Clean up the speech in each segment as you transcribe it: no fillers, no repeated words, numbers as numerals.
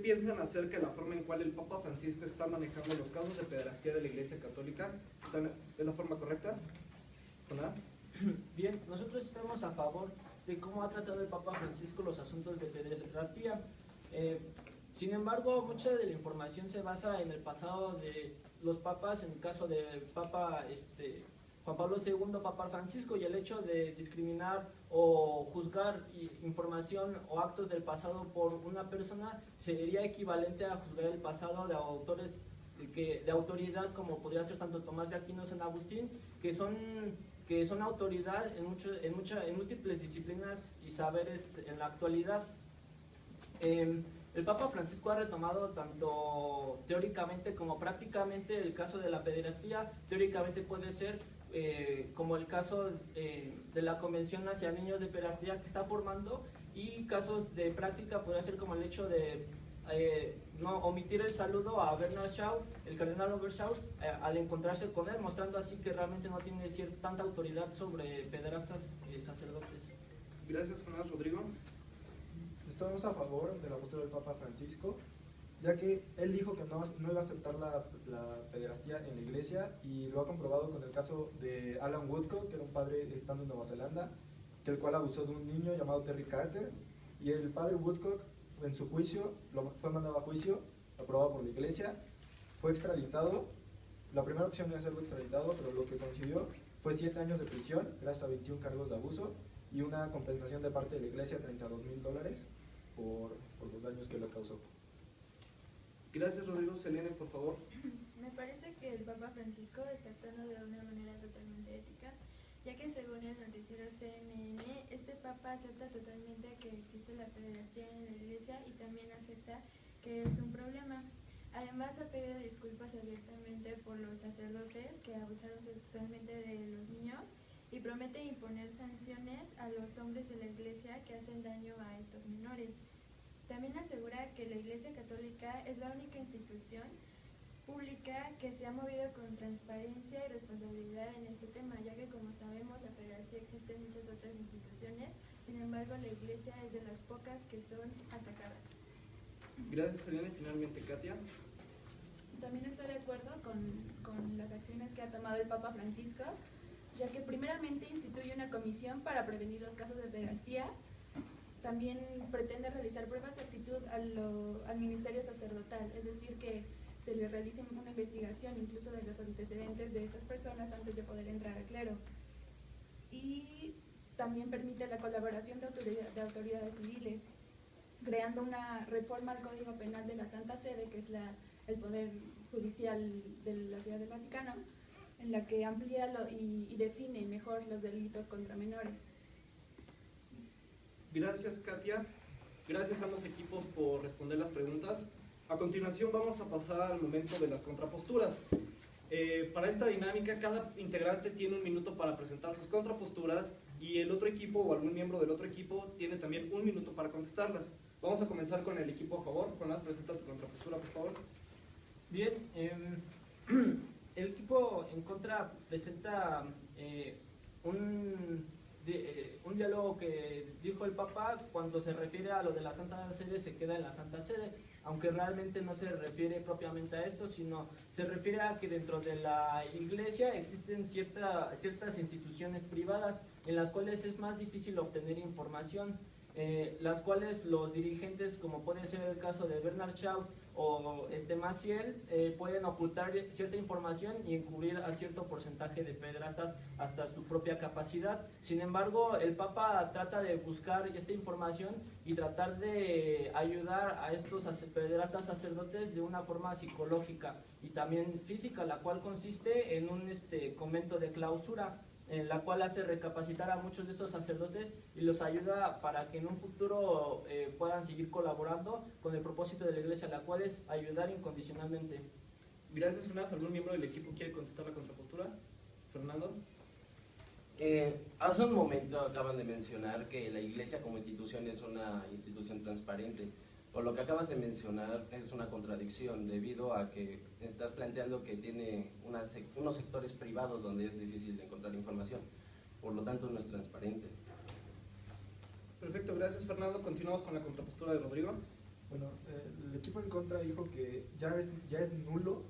piensan acerca de la forma en cual el Papa Francisco está manejando los casos de pederastía de la Iglesia Católica? ¿Es la forma correcta? ¿Jonás? Bien, nosotros estamos a favor de cómo ha tratado el Papa Francisco los asuntos de pederastía. Sin embargo, mucha de la información se basa en el pasado de los papas, en el caso del Papa Juan Pablo II, Papa Francisco, y el hecho de discriminar o juzgar información o actos del pasado por una persona sería equivalente a juzgar el pasado de autores de autoridad, como podría ser Santo Tomás de Aquino, San Agustín, que son autoridad en múltiples disciplinas y saberes en la actualidad. El Papa Francisco ha retomado tanto teóricamente como prácticamente el caso de la pederastía. Teóricamente puede ser como el caso de la Convención hacia Niños de Pederastía que está formando, y casos de práctica podría ser como el hecho de no omitir el saludo a Bernard Shaw, el cardenal Robert Shaw, al encontrarse con él, mostrando así que realmente no tiene tanta autoridad sobre pederastas sacerdotes. Gracias, Jonás. Rodrigo. Estamos a favor de la postura del Papa Francisco, ya que él dijo que no iba a aceptar la pederastía en la iglesia, y lo ha comprobado con el caso de Alan Woodcock, que era un padre estando en Nueva Zelanda, el cual abusó de un niño llamado Terry Carter, y el padre Woodcock en su juicio fue mandado a juicio, aprobado por la iglesia, fue extraditado. La primera opción era hacerlo extraditado, pero lo que consiguió fue 7 años de prisión gracias a 21 cargos de abuso y una compensación de parte de la iglesia de $32,000 por los daños que le causó. Gracias, Rodrigo. Selene, por favor. Me parece que el Papa Francisco está actuando de una manera totalmente ética, ya que según el noticiero CNN, este Papa acepta totalmente que existe la pederastía en la iglesia y también acepta que es un problema. Además, ha pedido disculpas abiertamente por los sacerdotes que abusaron sexualmente de los niños y promete imponer sanciones a los hombres de la iglesia que hacen daño a estos menores. También asegura que la Iglesia Católica es la única institución pública que se ha movido con transparencia y responsabilidad en este tema, ya que, como sabemos, la pederastía existe en muchas otras instituciones. Sin embargo, la iglesia es de las pocas que son atacadas. Gracias, Selene. Finalmente, Katia. También estoy de acuerdo con las acciones que ha tomado el Papa Francisco, ya que primeramente instituye una comisión para prevenir los casos de pederastía. También pretende realizar pruebas de actitud al ministerio sacerdotal, es decir, que se le realice una investigación incluso de los antecedentes de estas personas antes de poder entrar al clero. Y también permite la colaboración de autoridades civiles, creando una reforma al Código Penal de la Santa Sede, que es el poder judicial de la Ciudad del Vaticano, en la que amplía y define mejor los delitos contra menores. Gracias, Katia. Gracias a los equipos por responder las preguntas. A continuación vamos a pasar al momento de las contraposturas. Para esta dinámica, cada integrante tiene 1 minuto para presentar sus contraposturas y el otro equipo o algún miembro del otro equipo tiene también 1 minuto para contestarlas. Vamos a comenzar con el equipo a favor. Jonás, presenta tu contrapostura, por favor. Bien, el equipo en contra presenta un diálogo que dijo el Papa cuando se refiere a lo de la Santa Sede, se queda en la Santa Sede, aunque realmente no se refiere propiamente a esto, sino se refiere a que dentro de la iglesia existen ciertas instituciones privadas en las cuales es más difícil obtener información, las cuales los dirigentes, como puede ser el caso de Bernard Shaw o Maciel, pueden ocultar cierta información y encubrir a cierto porcentaje de pederastas hasta su propia capacidad. Sin embargo, el Papa trata de buscar esta información y tratar de ayudar a estos pederastas sacerdotes de una forma psicológica y también física, la cual consiste en un convento de clausura, en la cual hace recapacitar a muchos de estos sacerdotes y los ayuda para que en un futuro puedan seguir colaborando con el propósito de la iglesia, la cual es ayudar incondicionalmente. Gracias, Jonás. ¿Algún miembro del equipo quiere contestar la contrapostura? Fernando. Hace un momento acaban de mencionar que la iglesia como institución es una institución transparente. Por lo que acabas de mencionar es una contradicción, debido a que estás planteando que tiene unos sectores privados donde es difícil de encontrar información, por lo tanto no es transparente. Perfecto, gracias, Fernando. Continuamos con la contrapostura de Rodrigo. Bueno, el equipo en contra dijo que ya es nulo,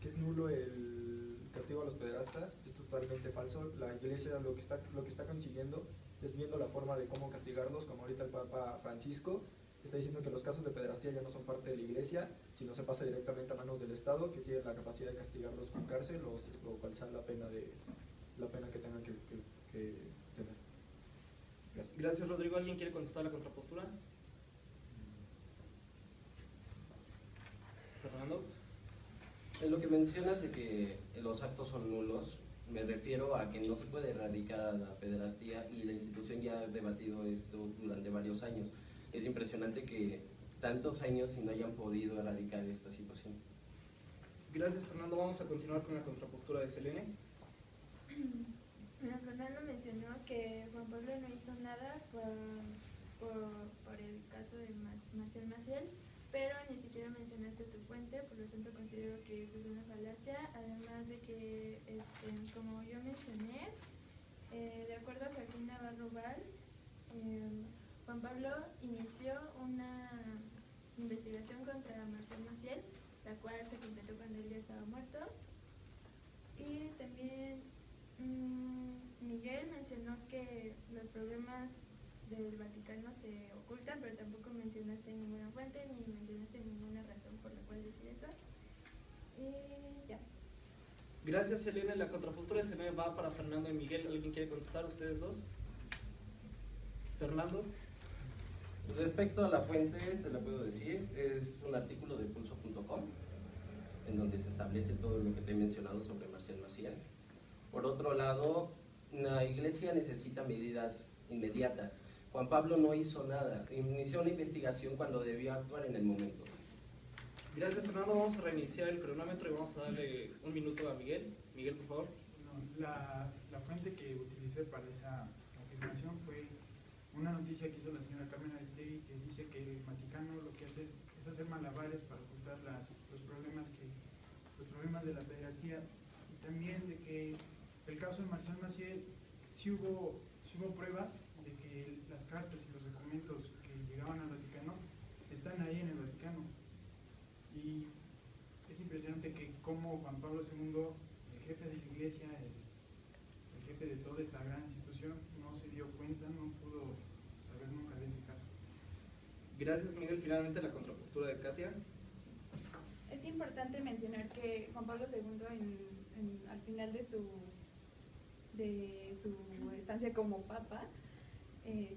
que es nulo el castigo a los pederastas. Es totalmente falso. La Iglesia lo que está consiguiendo es viendo la forma de cómo castigarlos, como ahorita el Papa Francisco está diciendo que los casos de pederastía ya no son parte de la Iglesia, sino se pasa directamente a manos del Estado, que tiene la capacidad de castigarlos con cárcel, o cual sea la pena que tengan que tener. Gracias. Gracias, Rodrigo. ¿Alguien quiere contestar la contrapostura? Fernando. En lo que mencionas de que los actos son nulos, me refiero a que no se puede erradicar la pederastía y la institución ya ha debatido esto durante varios años. Es impresionante que tantos años y no hayan podido erradicar esta situación. Gracias, Fernando. Vamos a continuar con la contrapostura de Selene. Bueno, Fernando mencionó que Juan Pablo no hizo nada por el caso de Marcial Maciel, pero ni siquiera mencionaste tu fuente, por lo tanto considero que eso es una falacia, además de que, como yo mencioné, de acuerdo a Joaquín Navarro Valls, Juan Pablo inició una investigación contra Marcial Maciel, la cual se completó cuando él ya estaba muerto. Y también Miguel mencionó que los problemas del Vaticano se ocultan, pero tampoco mencionaste ninguna fuente ni mencionaste ninguna razón por la cual decir eso. Y ya. Gracias, Selene. La contrapostura de Selene va para Fernando y Miguel. ¿Alguien quiere contestar? ¿Ustedes dos? Fernando. Respecto a la fuente, te la puedo decir, es un artículo de pulso.com en donde se establece todo lo que te he mencionado sobre Marcial Maciel. Por otro lado, la Iglesia necesita medidas inmediatas. Juan Pablo no hizo nada, inició una investigación cuando debió actuar en el momento. Gracias, Fernando. Vamos a reiniciar el cronómetro y vamos a darle un minuto a Miguel. Miguel, por favor. La fuente que utilicé para esa afirmación fue una noticia que hizo la señora Carmen Aristegui, que dice que el Vaticano lo que hace es hacer malabares para ocultar los problemas de la pederastía, y también de que el caso de Marcial Maciel sí hubo pruebas de que las cartas y los documentos que llegaban al Vaticano están ahí en el Vaticano. Y es impresionante que como Juan Pablo II, el jefe de la Iglesia, el jefe de toda esta gran institución, no se dio cuenta, no pudo saber nunca de ese caso. Gracias, Miguel. Finalmente, la contrapostura de Katia. Es importante mencionar que Juan Pablo II, al final de su estancia como papa,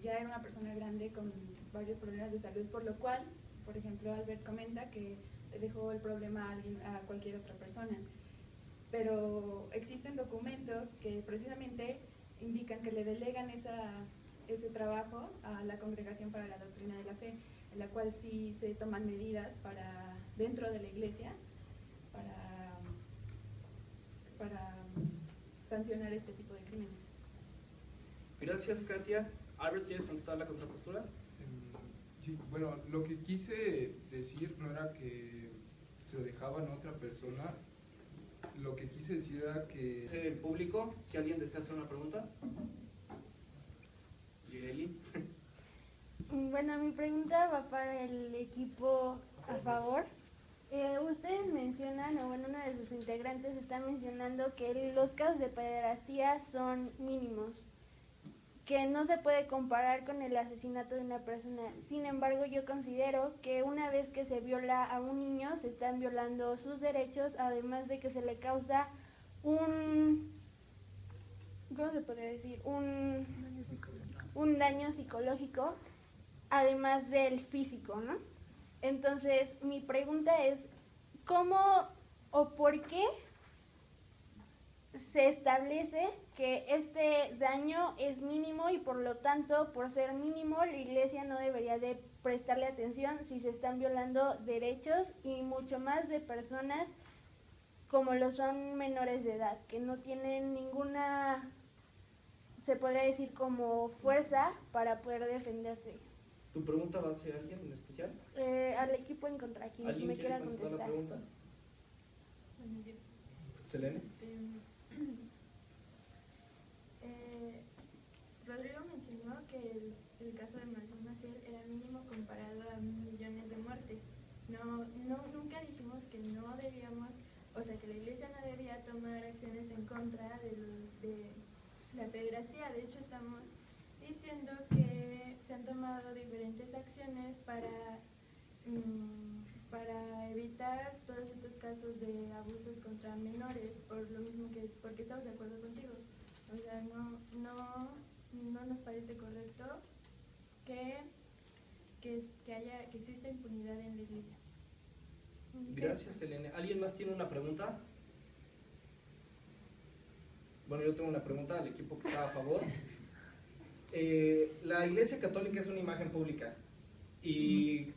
ya era una persona grande con varios problemas de salud, por lo cual, por ejemplo, Albert comenta que le dejó el problema a cualquier otra persona. Pero existen documentos que precisamente indican que le delegan ese trabajo a la Congregación para la Doctrina de la Fe, en la cual sí se toman medidas dentro de la Iglesia para sancionar este tipo de crímenes. Gracias, Katia. Albert, ¿quieres contestar la contrapostura? Sí, bueno, lo que quise decir no era que se lo dejaban a otra persona, lo que quise decir era que... El público, si alguien desea hacer una pregunta. Yeli. Bueno, mi pregunta va para el equipo a favor. Ustedes mencionan, o bueno, uno de sus integrantes está mencionando que los casos de pederastía son mínimos, que no se puede comparar con el asesinato de una persona. Sin embargo, yo considero que una vez que se viola a un niño, se están violando sus derechos, además de que se le causa ¿cómo se podría decir? Un daño psicológico, además del físico, ¿no? Entonces, mi pregunta es, ¿cómo o por qué se establece que este daño es mínimo y por lo tanto, por ser mínimo, la Iglesia no debería de prestarle atención si se están violando derechos y mucho más de personas como lo son menores de edad, que no tienen ninguna, se podría decir, como fuerza para poder defenderse? ¿Tu pregunta va hacia alguien en especial? Al equipo en contra, quien ¿Alguien me quiere quiera contestar la contestar. pregunta? Bueno, yo. Selene. Rodrigo mencionó que el caso de Marcial Maciel era mínimo comparado a millones de muertes. nunca dijimos que no debíamos, o sea, que la iglesia no debía tomar acciones en contra de la pederastía. De hecho, estamos diciendo que se han tomado diferentes acciones para evitar todos estos casos de abusos contra menores, por lo mismo que, porque estamos de acuerdo contigo. O sea, no nos parece correcto que exista impunidad en la iglesia. Gracias, Elena. ¿Alguien más tiene una pregunta? Bueno, yo tengo una pregunta al equipo que está a favor. La Iglesia Católica es una imagen pública y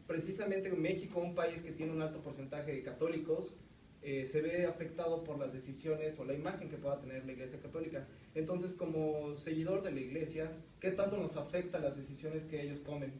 precisamente en México, un país que tiene un alto porcentaje de católicos, se ve afectado por las decisiones o la imagen que pueda tener la Iglesia Católica. Entonces, como seguidor de la Iglesia, ¿qué tanto nos afecta las decisiones que ellos tomen?